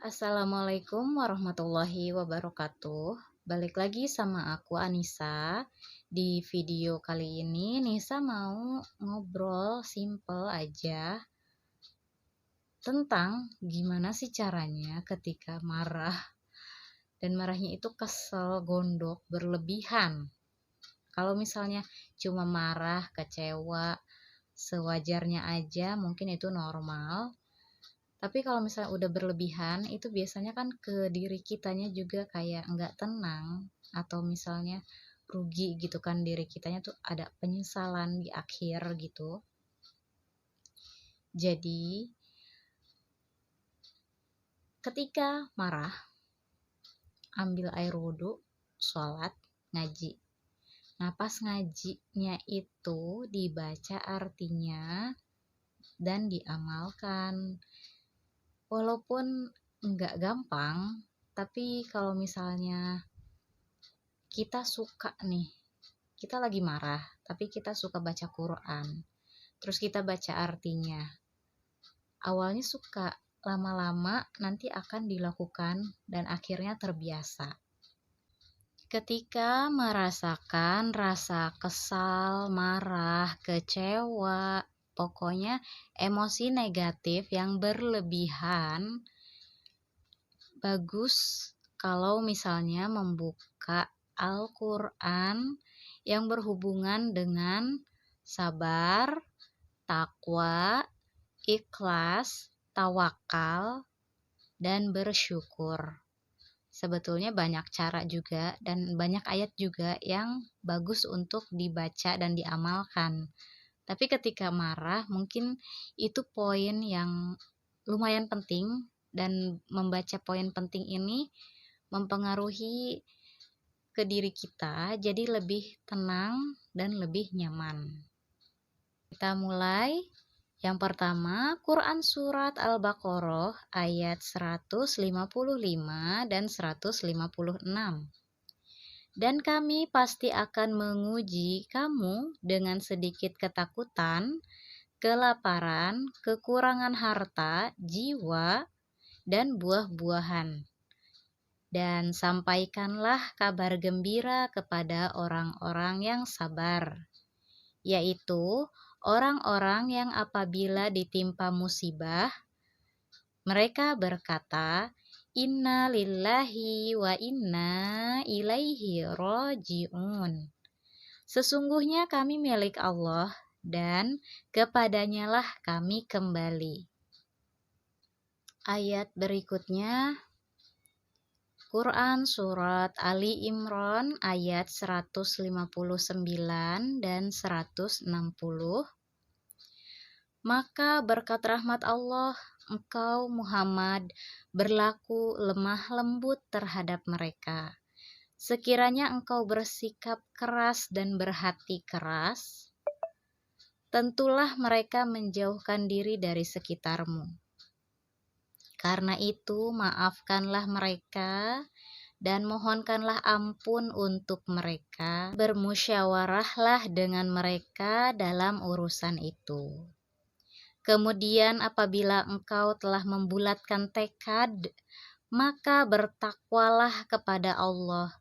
Assalamualaikum warahmatullahi wabarakatuh. Balik lagi sama aku Anissa. Di video kali ini Nisa mau ngobrol simple aja tentang gimana sih caranya ketika marah dan marahnya itu kesel, gondok, berlebihan. Kalau misalnya cuma marah, kecewa, sewajarnya aja mungkin itu normal. Tapi kalau misalnya udah berlebihan, itu biasanya kan ke diri kitanya juga kayak nggak tenang, atau misalnya rugi gitu kan, diri kitanya tuh ada penyesalan di akhir gitu. Jadi, ketika marah, ambil air wudhu, sholat, ngaji. Nah, pas ngajinya itu dibaca artinya dan diamalkan. Walaupun nggak gampang, tapi kalau misalnya kita suka nih, kita lagi marah, tapi kita suka baca Quran, terus kita baca artinya. Awalnya suka, lama-lama nanti akan dilakukan dan akhirnya terbiasa. Ketika merasakan rasa kesal, marah, kecewa, pokoknya emosi negatif yang berlebihan, bagus kalau misalnya membuka Al-Quran yang berhubungan dengan sabar, takwa, ikhlas, tawakal, dan bersyukur. Sebetulnya banyak cara juga dan banyak ayat juga yang bagus untuk dibaca dan diamalkan. Tapi ketika marah mungkin itu poin yang lumayan penting, dan membaca poin penting ini mempengaruhi ke diri kita jadi lebih tenang dan lebih nyaman. Kita mulai. Yang pertama, Quran Surat Al-Baqarah ayat 155 dan 156. Dan kami pasti akan menguji kamu dengan sedikit ketakutan, kelaparan, kekurangan harta, jiwa, dan buah-buahan. Dan sampaikanlah kabar gembira kepada orang-orang yang sabar, yaitu orang-orang yang apabila ditimpa musibah, mereka berkata, Inna lillahi wa inna ilaihi roji'un. Sesungguhnya kami milik Allah dan kepadanyalah kami kembali. Ayat berikutnya, Quran Surat Ali Imran ayat 159 dan 160. Maka berkat rahmat Allah, engkau Muhammad berlaku lemah lembut terhadap mereka. Sekiranya engkau bersikap keras dan berhati keras, tentulah mereka menjauhkan diri dari sekitarmu. Karena itu, maafkanlah mereka dan mohonkanlah ampun untuk mereka. Bermusyawarahlah dengan mereka dalam urusan itu. Kemudian apabila engkau telah membulatkan tekad, maka bertakwalah kepada Allah.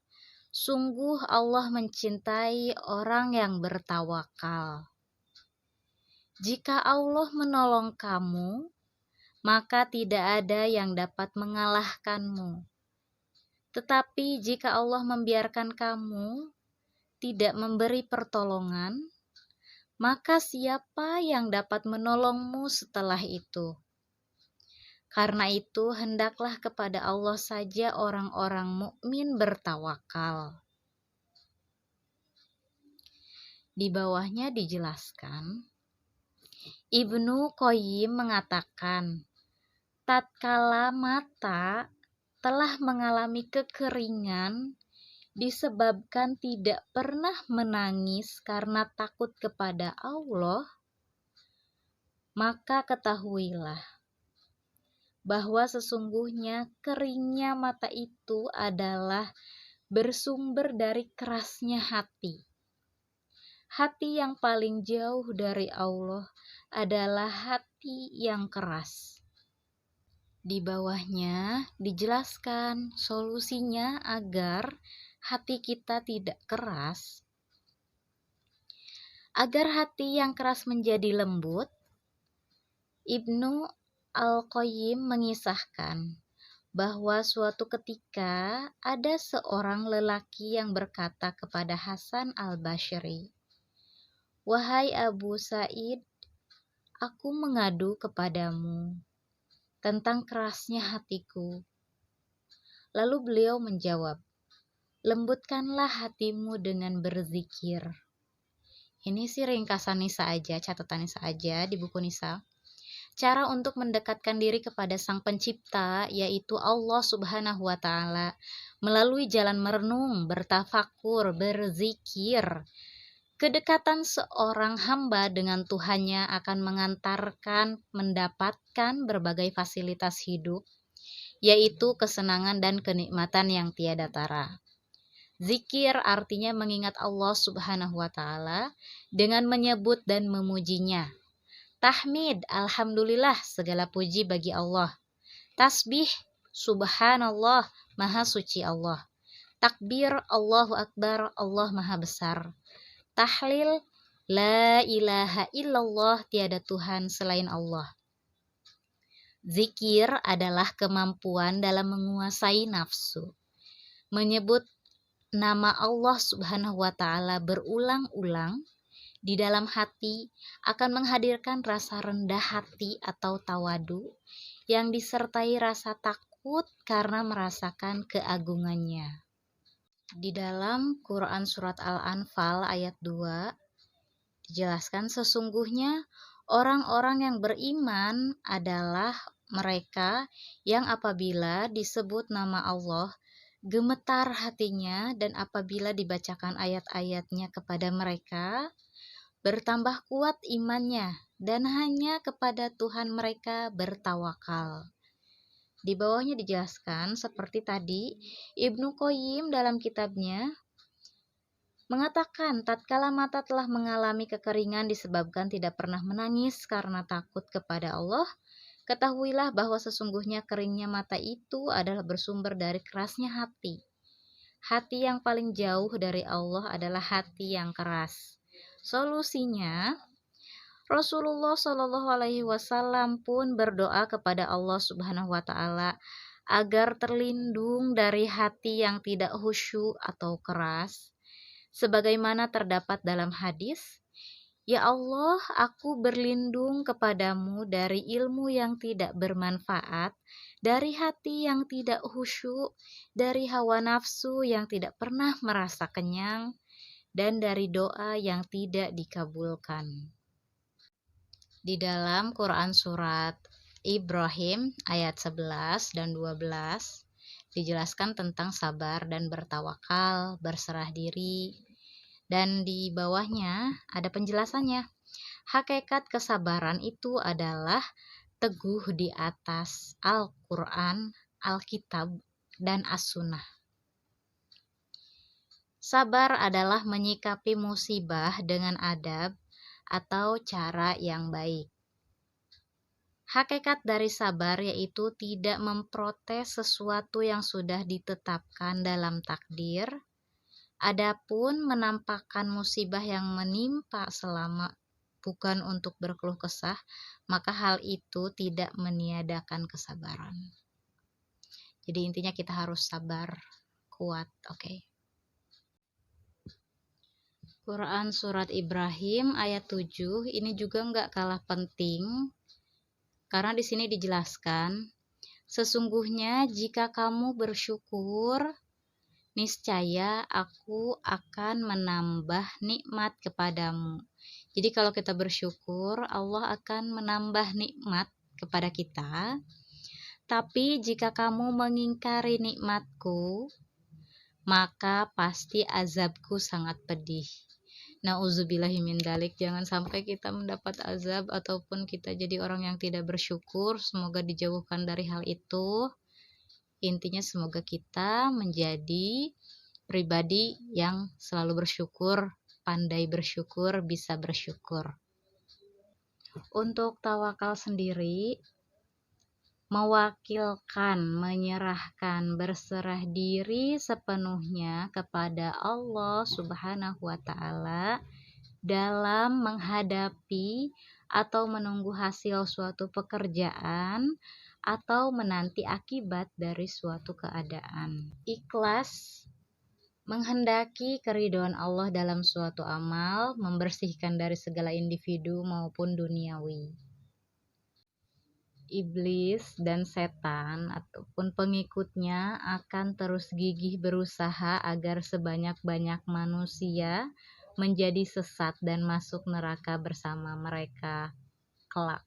Sungguh Allah mencintai orang yang bertawakal. Jika Allah menolong kamu, maka tidak ada yang dapat mengalahkanmu. Tetapi jika Allah membiarkan kamu, tidak memberi pertolongan, maka siapa yang dapat menolongmu setelah itu? Karena itu, hendaklah kepada Allah saja orang-orang mukmin bertawakal. Di bawahnya dijelaskan, Ibnu Qayyim mengatakan, tatkala mata telah mengalami kekeringan disebabkan tidak pernah menangis karena takut kepada Allah, maka ketahuilah bahwa sesungguhnya keringnya mata itu adalah bersumber dari kerasnya hati. Hati yang paling jauh dari Allah adalah hati yang keras. Di bawahnya dijelaskan solusinya agar hati kita tidak keras. Agar hati yang keras menjadi lembut, Ibnu Al-Qayyim mengisahkan bahwa suatu ketika ada seorang lelaki yang berkata kepada Hasan Al-Basyri, "Wahai Abu Sa'id, aku mengadu kepadamu tentang kerasnya hatiku." Lalu beliau menjawab, "Lembutkanlah hatimu dengan berzikir." Ini sih ringkasan Nisa aja, catatan Nisa aja di buku Nisa. Cara untuk mendekatkan diri kepada Sang Pencipta, yaitu Allah Subhanahu wa Ta'ala, melalui jalan merenung, bertafakur, berzikir. Kedekatan seorang hamba dengan Tuhannya akan mengantarkan mendapatkan berbagai fasilitas hidup, yaitu kesenangan dan kenikmatan yang tiada tara. Zikir artinya mengingat Allah Subhanahu wa Ta'ala dengan menyebut dan memujinya. Tahmid, alhamdulillah, segala puji bagi Allah. Tasbih, subhanallah, maha suci Allah. Takbir, Allahu Akbar, Allah maha besar. Tahlil, la ilaha illallah, tiada Tuhan selain Allah. Zikir adalah kemampuan dalam menguasai nafsu. Menyebut nama Allah Subhanahu wa Ta'ala berulang-ulang di dalam hati akan menghadirkan rasa rendah hati atau tawadu yang disertai rasa takut karena merasakan keagungannya. Di dalam Quran Surat Al-Anfal ayat 2 dijelaskan sesungguhnya orang-orang yang beriman adalah mereka yang apabila disebut nama Allah gemetar hatinya, dan apabila dibacakan ayat-ayatnya kepada mereka bertambah kuat imannya, dan hanya kepada Tuhan mereka bertawakal. Di bawahnya dijelaskan seperti tadi, Ibnu Qayyim dalam kitabnya mengatakan tatkala mata telah mengalami kekeringan disebabkan tidak pernah menangis karena takut kepada Allah, ketahuilah bahwa sesungguhnya keringnya mata itu adalah bersumber dari kerasnya hati. Hati yang paling jauh dari Allah adalah hati yang keras. Solusinya, Rasulullah Shallallahu Alaihi Wasallam pun berdoa kepada Allah Subhanahu Wa Taala agar terlindung dari hati yang tidak khusyuk atau keras, sebagaimana terdapat dalam hadis, "Ya Allah, aku berlindung kepadamu dari ilmu yang tidak bermanfaat, dari hati yang tidak khusyuk, dari hawa nafsu yang tidak pernah merasa kenyang, dan dari doa yang tidak dikabulkan." Di dalam Quran Surat Ibrahim ayat 11 dan 12 dijelaskan tentang sabar dan bertawakal, berserah diri. Dan di bawahnya ada penjelasannya. Hakikat kesabaran itu adalah teguh di atas Al-Quran, Alkitab, dan As-Sunnah. Sabar adalah menyikapi musibah dengan adab atau cara yang baik. Hakikat dari sabar yaitu tidak memprotes sesuatu yang sudah ditetapkan dalam takdir. Adapun menampakkan musibah yang menimpa selama bukan untuk berkeluh kesah, maka hal itu tidak meniadakan kesabaran. Jadi intinya kita harus sabar, kuat, oke? Quran Surat Ibrahim ayat 7 ini juga nggak kalah penting, karena di sini dijelaskan, sesungguhnya jika kamu bersyukur, niscaya aku akan menambah nikmat kepadamu. Jadi kalau kita bersyukur, Allah akan menambah nikmat kepada kita. Tapi jika kamu mengingkari nikmatku, maka pasti azabku sangat pedih. Nauzubillahi min dzalik, jangan sampai kita mendapat azab ataupun kita jadi orang yang tidak bersyukur. Semoga dijauhkan dari hal itu. Intinya semoga kita menjadi pribadi yang selalu bersyukur, pandai bersyukur, bisa bersyukur. Untuk tawakal sendiri, mewakilkan, menyerahkan, berserah diri sepenuhnya kepada Allah Subhanahu wa Ta'ala dalam menghadapi atau menunggu hasil suatu pekerjaan atau menanti akibat dari suatu keadaan. Ikhlas menghendaki keridhaan Allah dalam suatu amal, membersihkan dari segala individu maupun duniawi. Iblis dan setan ataupun pengikutnya akan terus gigih berusaha agar sebanyak-banyak manusia menjadi sesat dan masuk neraka bersama mereka kelak.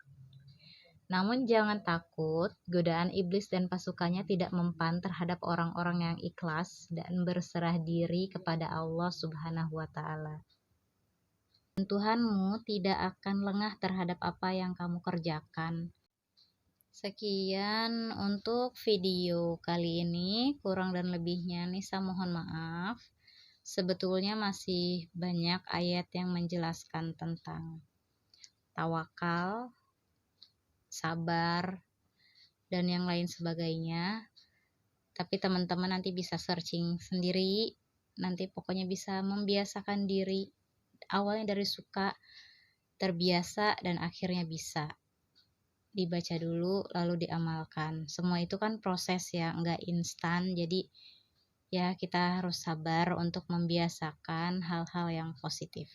Namun jangan takut, godaan iblis dan pasukannya tidak mempan terhadap orang-orang yang ikhlas dan berserah diri kepada Allah Subhanahu wa Ta'ala. Tuhanmu tidak akan lengah terhadap apa yang kamu kerjakan. Sekian untuk video kali ini, kurang dan lebihnya Nisa mohon maaf. Sebetulnya masih banyak ayat yang menjelaskan tentang tawakal, sabar, dan yang lain sebagainya. Tapi teman-teman nanti bisa searching sendiri, nanti pokoknya bisa membiasakan diri. Awalnya dari suka, terbiasa, dan akhirnya bisa. Dibaca dulu, lalu diamalkan. Semua itu kan proses ya, nggak instan. Jadi ya kita harus sabar untuk membiasakan hal-hal yang positif.